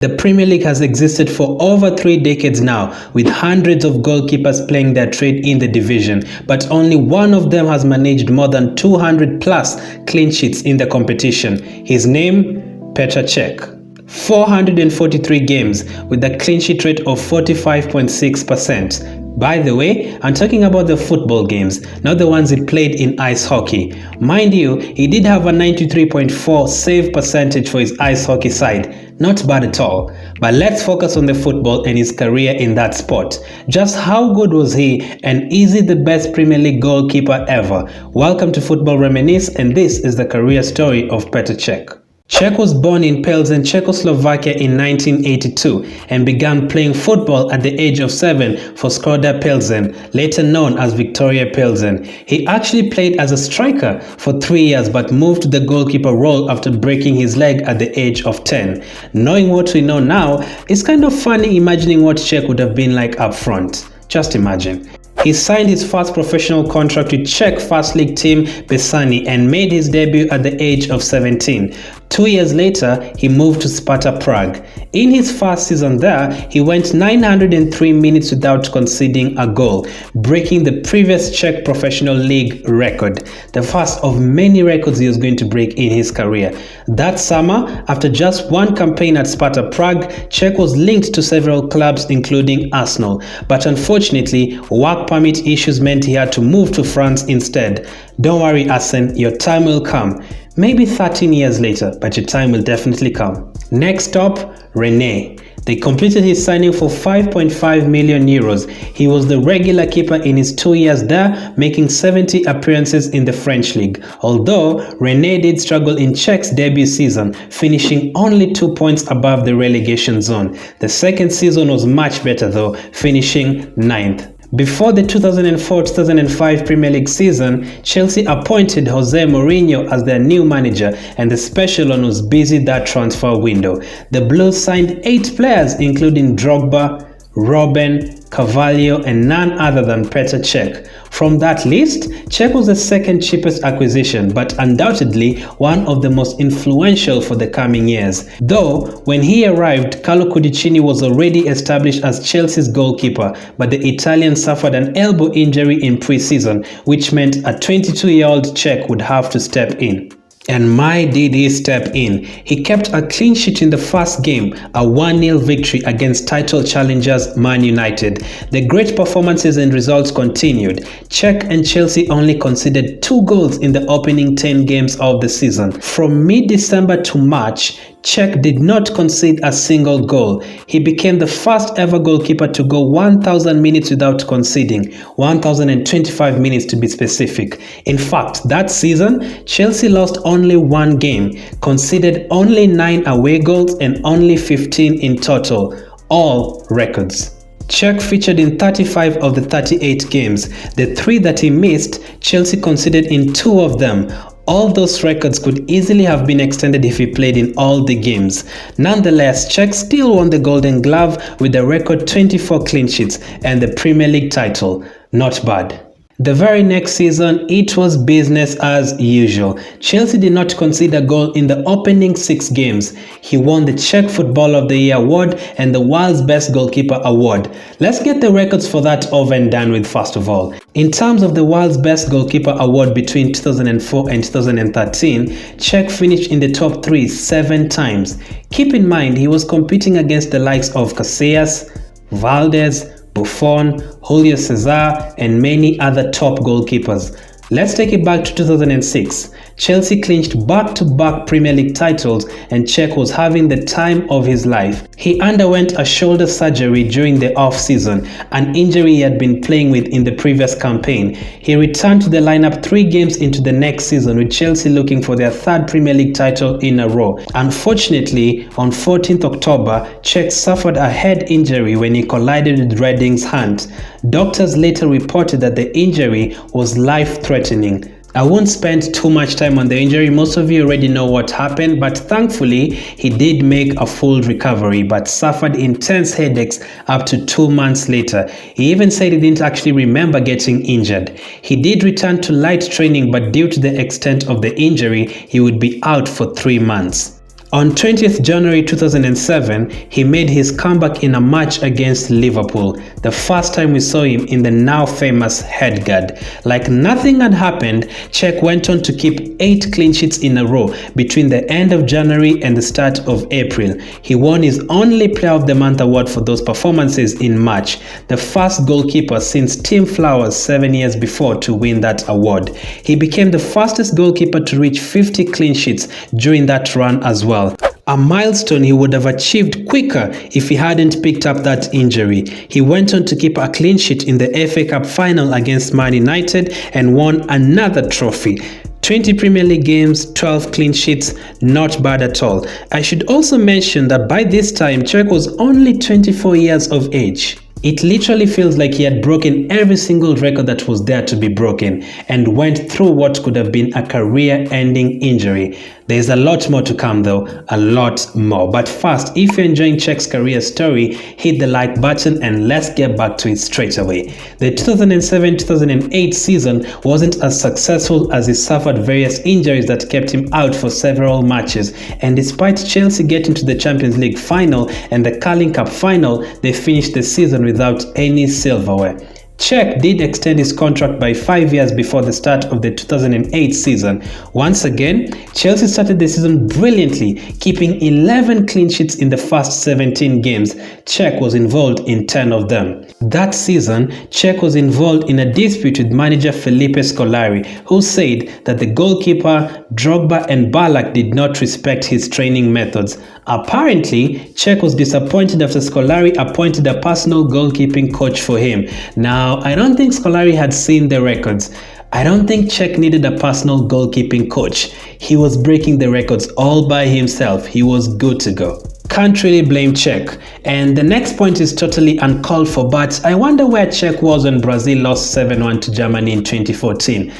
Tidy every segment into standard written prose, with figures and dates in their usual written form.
The Premier League has existed for over 3 decades now, with hundreds of goalkeepers playing their trade in the division, but only one of them has managed more than 200 plus clean sheets in the competition. His name, Petr Cech. 443 games with a clean sheet rate of 45.6%. By the way, I'm talking about the football games, not the ones he played in ice hockey. Mind you, he did have a 93.4 save percentage for his ice hockey side. Not bad at all. But let's focus on the football and his career in that sport. Just how good was he, and is he the best Premier League goalkeeper ever? Welcome to Football Reminisce, and this is the career story of Petr Cech. Cech was born in Plzeň, Czechoslovakia in 1982 and began playing football at the age of 7 for Škoda Plzeň, later known as Victoria Plzeň. He actually played as a striker for 3 years but moved to the goalkeeper role after breaking his leg at the age of 10. Knowing what we know now, it's kind of funny imagining what Cech would have been like up front. Just imagine. He signed his first professional contract with Czech First League team Piešťany and made his debut at the age of 17. 2 years later, he moved to Sparta Prague. In his first season there, he went 903 minutes without conceding a goal, breaking the previous Czech Professional League record, the first of many records he was going to break in his career. That summer, after just one campaign at Sparta Prague, Cech was linked to several clubs including Arsenal, but unfortunately, work permit issues meant he had to move to France instead. Don't worry, Arsene, your time will come. Maybe 13 years later, but your time will definitely come. Next up, René. They completed his signing for 5.5 million euros. He was the regular keeper in his 2 years there, making 70 appearances in the French league. Although René did struggle in Cech's debut season, finishing only 2 points above the relegation zone. The second season was much better though, finishing 9th. Before the 2004-2005 Premier League season, Chelsea appointed Jose Mourinho as their new manager, and the special one was busy that transfer window. The Blues signed 8 players including Drogba, Robben, Carvalho and none other than Petr Cech. From that list, Cech was the second cheapest acquisition, but undoubtedly one of the most influential for the coming years. Though, when he arrived, Carlo Cudicini was already established as Chelsea's goalkeeper, but the Italian suffered an elbow injury in pre-season, which meant a 22-year-old Cech would have to step in. And my did he step in. He kept a clean sheet in the first game, a 1-0 victory against title challengers Man United. The great performances and results continued. Cech and Chelsea only conceded 2 goals in the opening 10 games of the season. From mid-December to March, Cech did not concede a single goal. He became the first ever goalkeeper to go 1,000 minutes without conceding, 1,025 minutes to be specific. In fact, that season, Chelsea lost only 1 game, conceded only 9 away goals and only 15 in total, all records. Cech featured in 35 of the 38 games. The 3 that he missed, Chelsea conceded in 2 of them. All those records could easily have been extended if he played in all the games. Nonetheless, Cech still won the Golden Glove with a record 24 clean sheets and the Premier League title. Not bad. The very next season, it was business as usual. Chelsea did not concede a goal in the opening 6 games. He won the Czech Footballer of the Year award and the World's Best Goalkeeper award. Let's get the records for that over and done with first of all. In terms of the World's Best Goalkeeper award between 2004 and 2013, Cech finished in the top 3 7 times. Keep in mind, he was competing against the likes of Casillas, Valdez, Buffon, Julio Cesar and many other top goalkeepers. Let's take it back to 2006. Chelsea clinched back-to-back Premier League titles and Cech was having the time of his life. He underwent a shoulder surgery during the off-season, an injury he had been playing with in the previous campaign. He returned to the lineup 3 games into the next season, with Chelsea looking for their 3rd Premier League title in a row. Unfortunately, on 14th October, Cech suffered a head injury when he collided with Reading's Hunt. Doctors later reported that the injury was life-threatening. I won't spend too much time on the injury, most of you already know what happened, but thankfully he did make a full recovery but suffered intense headaches up to 2 months later. He even said he didn't actually remember getting injured. He did return to light training, but due to the extent of the injury, he would be out for 3 months. On 20th January 2007, he made his comeback in a match against Liverpool, the first time we saw him in the now famous headguard. Like nothing had happened, Cech went on to keep 8 clean sheets in a row between the end of January and the start of April. He won his only Player of the Month award for those performances in March, the first goalkeeper since Tim Flowers 7 years before to win that award. He became the fastest goalkeeper to reach 50 clean sheets during that run as well. A milestone he would have achieved quicker if he hadn't picked up that injury. He went on to keep a clean sheet in the FA Cup final against Man United and won another trophy. 20 Premier League games, 12 clean sheets, not bad at all. I should also mention that by this time, Cech was only 24 years of age. It literally feels like he had broken every single record that was there to be broken and went through what could have been a career-ending injury. There's a lot more to come though, a lot more. But first, if you're enjoying Cech's career story, hit the like button and let's get back to it straight away. The 2007-2008 season wasn't as successful as he suffered various injuries that kept him out for several matches, and despite Chelsea getting to the Champions League final and the Carling Cup final, they finished the season without any silverware. Cech did extend his contract by 5 years before the start of the 2008 season. Once again, Chelsea started the season brilliantly, keeping 11 clean sheets in the first 17 games. Cech was involved in 10 of them. That season, Cech was involved in a dispute with manager Felipe Scolari, who said that the goalkeeper, Drogba and Ballack did not respect his training methods. Apparently, Cech was disappointed after Scolari appointed a personal goalkeeping coach for him. Now, I don't think Scolari had seen the records. I don't think Cech needed a personal goalkeeping coach. He was breaking the records all by himself. He was good to go. Can't really blame Cech. And the next point is totally uncalled for, but I wonder where Cech was when Brazil lost 7-1 to Germany in 2014.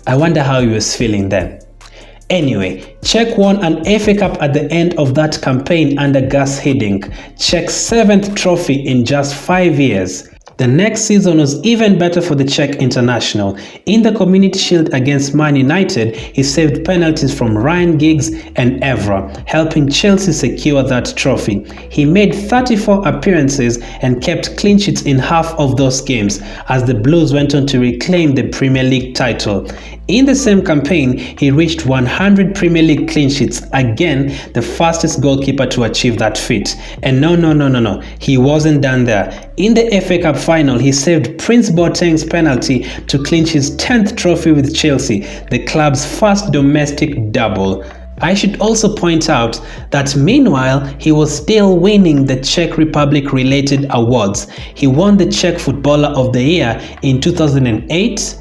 I wonder how he was feeling then. Anyway, Cech won an FA Cup at the end of that campaign under Gus Hiddink, Cech's 7th trophy in just 5 years. The next season was even better for the Czech international. In the Community Shield against Man United, he saved penalties from Ryan Giggs and Evra, helping Chelsea secure that trophy. He made 34 appearances and kept clean sheets in half of those games as the Blues went on to reclaim the Premier League title. In the same campaign, he reached 100 Premier League clean sheets, again the fastest goalkeeper to achieve that feat. And no, he wasn't done there. In the FA Cup final, he saved Prince Boateng's penalty to clinch his 10th trophy with Chelsea, the club's first domestic double. I should also point out that meanwhile, he was still winning the Czech Republic related awards. He won the Czech Footballer of the Year in 2008,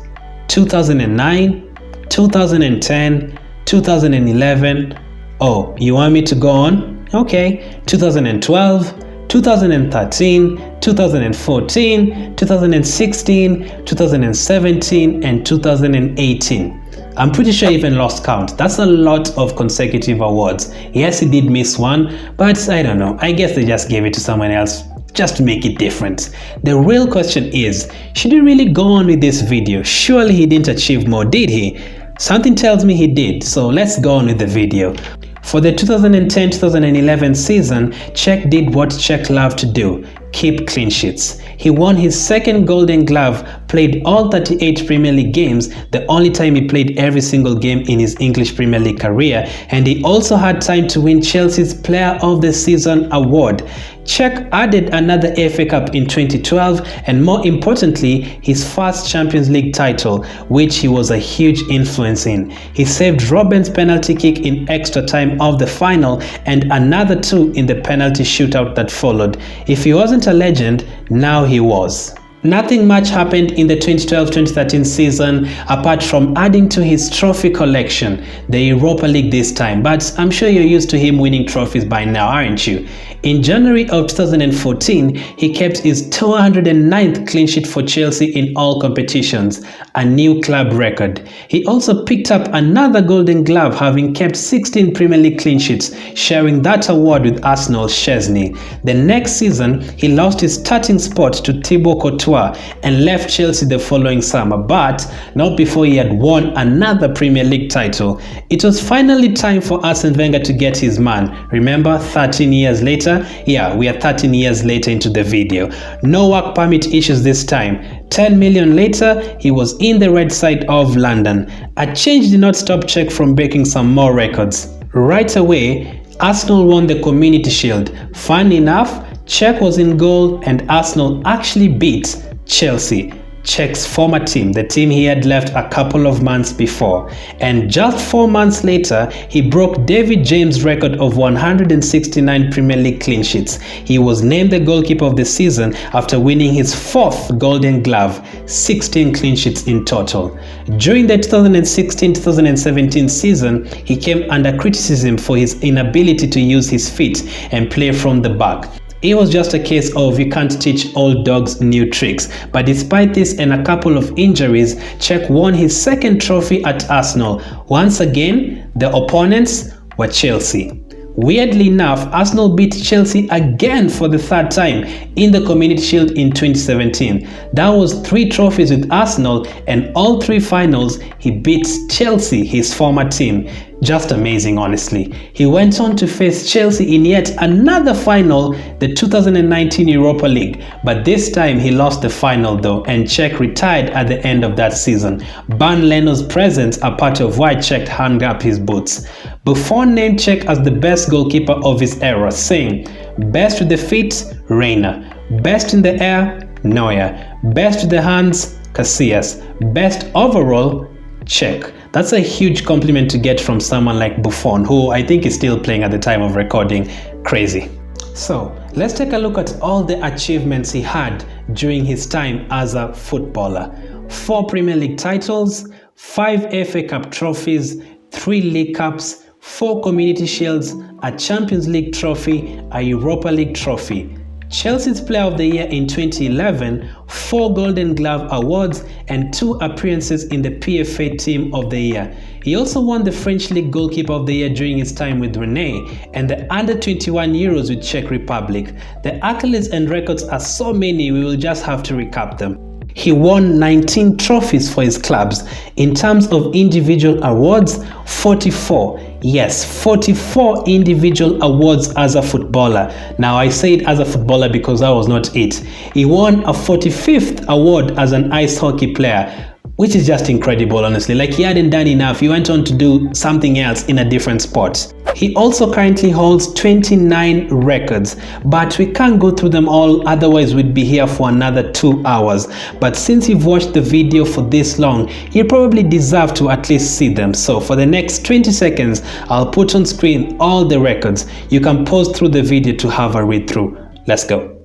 2009, 2010, 2011. Oh, you want me to go on? Okay, 2012, 2013, 2014, 2016, 2017, and 2018. I'm pretty sure he even lost count. That's a lot of consecutive awards. Yes, he did miss one, but I don't know. I guess they just gave it to someone else just to make it different. The real question is, should he really go on with this video? Surely he didn't achieve more, did he? Something tells me he did, so let's go on with the video. For the 2010-2011 season, Cech did what Cech loved to do, keep clean sheets. He won his second Golden Glove, played all 38 Premier League games, the only time he played every single game in his English Premier League career, and he also had time to win Chelsea's Player of the Season award. Cech added another FA Cup in 2012 and more importantly, his first Champions League title, which he was a huge influence in. He saved Robben's penalty kick in extra time of the final and another 2 in the penalty shootout that followed. If he wasn't a legend, now he was. Nothing much happened in the 2012-2013 season apart from adding to his trophy collection, the Europa League this time, but I'm sure you're used to him winning trophies by now, aren't you? In January of 2014, he kept his 209th clean sheet for Chelsea in all competitions, a new club record. He also picked up another Golden Glove, having kept 16 Premier League clean sheets, sharing that award with Arsenal's Szczesny. The next season, he lost his starting spot to Thibaut Courtois tour and left Chelsea the following summer, but not before he had won another Premier League title. It was finally time for Arsene Wenger to get his man. Remember, 13 years later? Yeah, we are 13 years later into the video. No work permit issues this time. 10 million later, he was in the red side of London. A change did not stop Cech from breaking some more records. Right away, Arsenal won the Community Shield. Fun enough, Cech was in goal and Arsenal actually beat Chelsea, Cech's former team, the team he had left a couple of months before. And just 4 months later, he broke David James' record of 169 Premier League clean sheets. He was named the goalkeeper of the season after winning his 4th Golden Glove, 16 clean sheets in total. During the 2016-2017 season, he came under criticism for his inability to use his feet and play from the back. It was just a case of you can't teach old dogs new tricks. But despite this and a couple of injuries, Cech won his 2nd trophy at Arsenal. Once again, the opponents were Chelsea. Weirdly enough, Arsenal beat Chelsea again for the 3rd time in the Community Shield in 2017. That was 3 trophies with Arsenal, and all 3 finals he beat Chelsea, his former team. Just amazing, honestly. He went on to face Chelsea in yet another final, the 2019 Europa League, but this time he lost the final though, and Cech retired at the end of that season. Bernd Leno's presence are part of why Cech hung up his boots. Buffon named Cech as the best goalkeeper of his era, saying, "Best with the feet, Reina. Best in the air, Neuer. Best with the hands, Casillas. Best overall, Cech." That's a huge compliment to get from someone like Buffon, who I think is still playing at the time of recording. Crazy. So, let's take a look at all the achievements he had during his time as a footballer. 4 Premier League titles, 5 FA Cup trophies, 3 League Cups, 4 Community Shields, a Champions League trophy, a Europa League trophy. Chelsea's Player of the Year in 2011, 4 Golden Glove awards, and 2 appearances in the PFA Team of the Year. He also won the French League Goalkeeper of the Year during his time with Rennes and the Under-21 Euros with Czech Republic. The accolades and records are so many, we will just have to recap them. He won 19 trophies for his clubs. In terms of individual awards, 44. Yes, 44 individual awards as a footballer. Now I said as a footballer because that was not it. He won a 45th award as an ice hockey player, which is just incredible, honestly. Like, he hadn't done enough. He went on to do something else in a different sport. He also currently holds 29 records, but we can't go through them all, otherwise we'd be here for another 2 hours. But since you've watched the video for this long, you probably deserve to at least see them. So for the next 20 seconds, I'll put on screen all the records. You can pause through the video to have a read through. Let's go.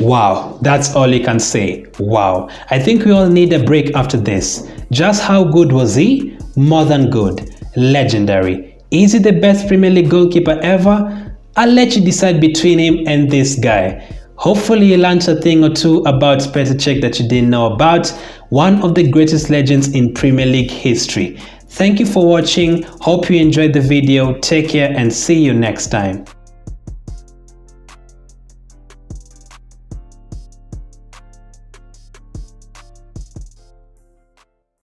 Wow, that's all you can say. Wow. I think we all need a break after this. Just how good was he? More than good. Legendary. Is he the best Premier League goalkeeper ever? I'll let you decide between him and this guy. Hopefully you learned a thing or two about Petr Cech that you didn't know about. One of the greatest legends in Premier League history. Thank you for watching. Hope you enjoyed the video. Take care and see you next time.